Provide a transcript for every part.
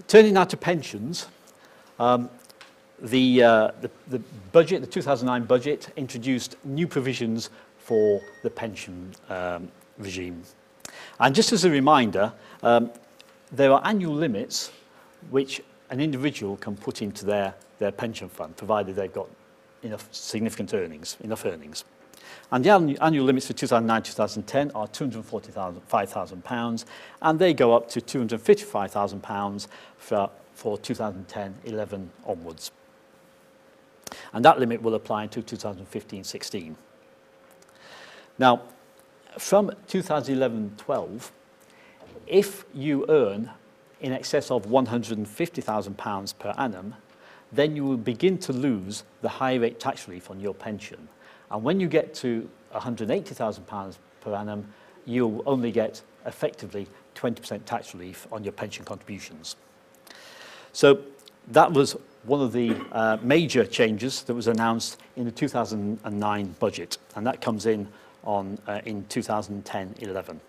Turning now to pensions, the budget, the 2009 budget, introduced new provisions for the pension regime. And just as a reminder, there are annual limits which an individual can put into their pension fund, provided they've got enough earnings. And the annual limits for 2009-2010 are £245,000, and they go up to £255,000 for 2010-11 onwards. And that limit will apply until 2015-16. Now, from 2011-12, if you earn in excess of £150,000 per annum, then you will begin to lose the high rate tax relief on your pension. And when you get to £180,000 per annum, you'll only get effectively 20% tax relief on your pension contributions. So that was one of the major changes that was announced in the 2009 budget, and that comes in 2010-11.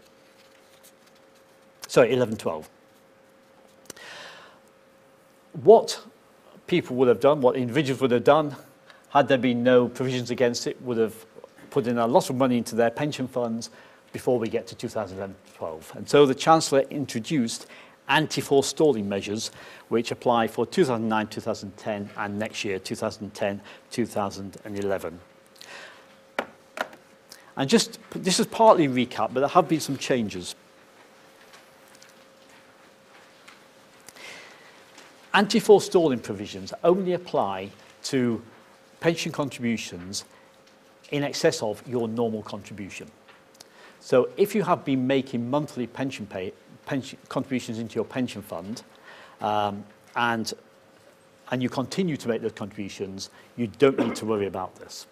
Sorry, 11-12. What people would have done, what individuals would have done, had there been no provisions against it, would have put in a lot of money into their pension funds before we get to 2011-12. And so the Chancellor introduced anti-forestalling measures which apply for 2009-2010 and next year, 2010-2011. And this is partly recap, but there have been some changes. Anti-forestalling provisions only apply to pension contributions in excess of your normal contribution. So if you have been making monthly pension contributions into your pension fund, and you continue to make those contributions, you don't need to worry about this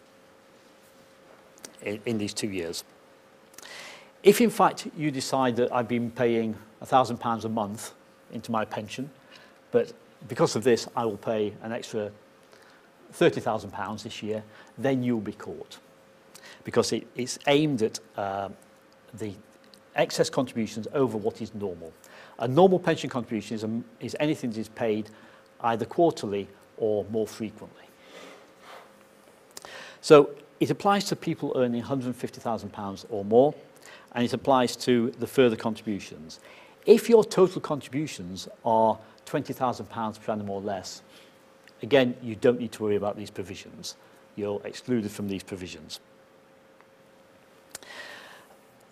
in these 2 years. If in fact you decide that I've been paying £1,000 a month into my pension, but because of this I will pay an extra £30,000 this year, then you'll be caught, because it's aimed at the excess contributions over what is normal. A normal pension contribution is anything that is paid either quarterly or more frequently. So it applies to people earning £150,000 or more, and it applies to the further contributions. If your total contributions are £20,000 per annum or less, again, you don't need to worry about these provisions. You're excluded from these provisions.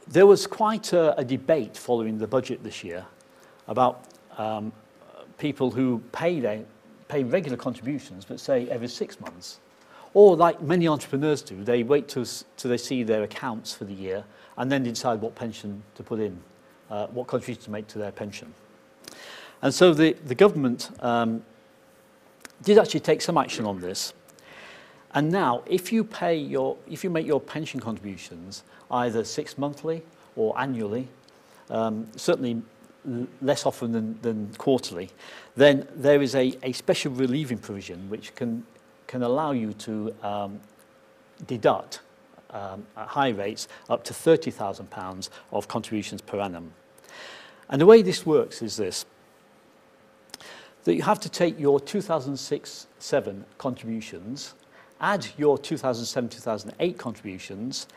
There was quite a debate following the budget this year about people who pay regular contributions, but say every 6 months. Or like many entrepreneurs do, they wait till they see their accounts for the year and then decide what pension to put in, what contribution to make to their pension. And so the government did actually take some action on this. And now, if you make your pension contributions either 6 monthly or annually, certainly less often than quarterly, then there is a special relieving provision which can allow you to deduct at high rates up to £30,000 of contributions per annum. And the way this works is this: that you have to take your 2006-07 contributions, add your 2007-2008 contributions,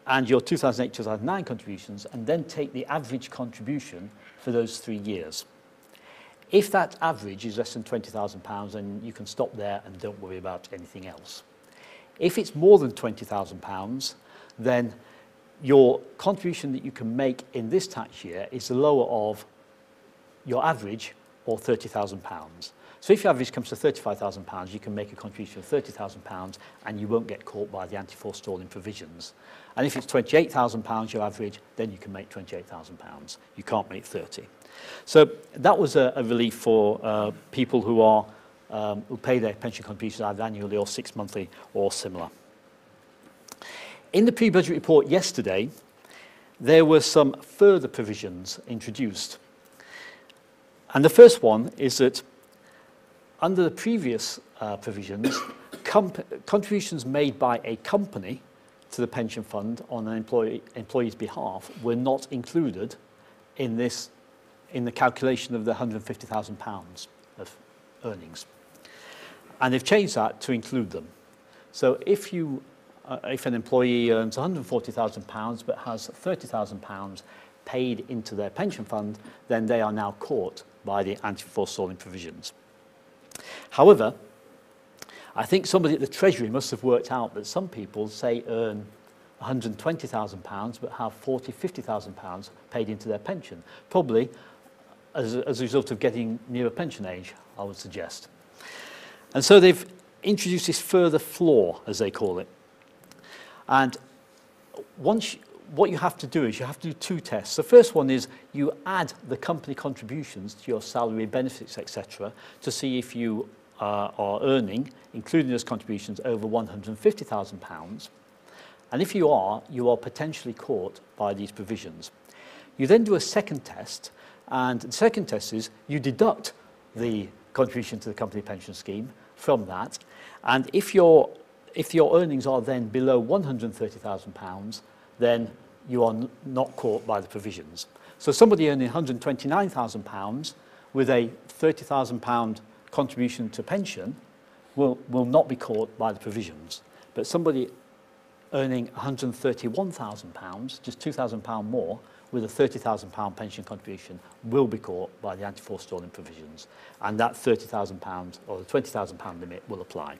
and your 2008-2009 contributions, and then take the average contribution for those 3 years. If that average is less than £20,000, then you can stop there and don't worry about anything else. If it's more than £20,000, then your contribution that you can make in this tax year is the lower of your average, or £30,000. So if your average comes to £35,000, you can make a contribution of £30,000 and you won't get caught by the anti-forestalling provisions. And if it's £28,000 your average, then you can make £28,000. You can't make 30. So that was a relief for people who pay their pension contributions either annually or 6 monthly or similar. In the pre-budget report yesterday, there were some further provisions introduced. And the first one is that under the previous provisions, contributions made by a company to the pension fund on an employee's behalf were not included in this in the calculation of the £150,000 of earnings. And they've changed that to include them. So if an employee earns £140,000 but has £30,000 paid into their pension fund, then they are now caught by the anti-forestalling provisions. However, I think somebody at the Treasury must have worked out that some people, say, earn £120,000 but have £50,000 paid into their pension, probably as a result of getting near a pension age, I would suggest. And so they've introduced this further floor, as they call it. And what you have to do is you have to do two tests. The first one is you add the company contributions to your salary, benefits, etc., to see if you are earning, including those contributions, over £150,000. And if you are potentially caught by these provisions. You then do a second test, and the second test is you deduct the contribution to the company pension scheme from that, and if your earnings are then below £130,000, then you are not caught by the provisions. So somebody earning £129,000 with a £30,000 contribution to pension will not be caught by the provisions. But somebody earning £131,000, just £2,000 more, with a £30,000 pension contribution will be caught by the anti-forestalling provisions. And that £30,000 or the £20,000 limit will apply.